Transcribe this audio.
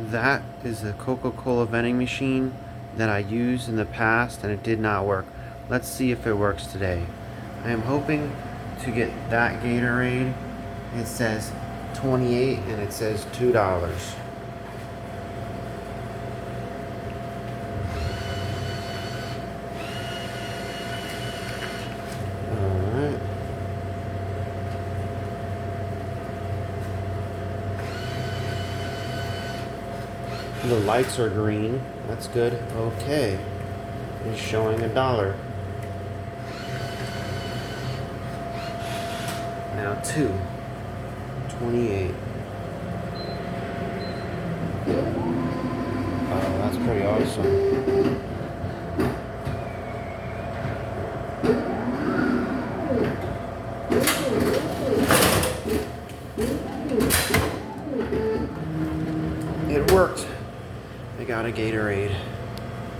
That is a Coca-Cola vending machine that I used in the past and it did not work. Let's see if it works today. I am hoping to get that Gatorade. It says 28 and it says $2. Alright. The lights are green. That's good. Okay. It's showing $1. Now 28. Oh, that's pretty awesome. It worked. I got a Gatorade.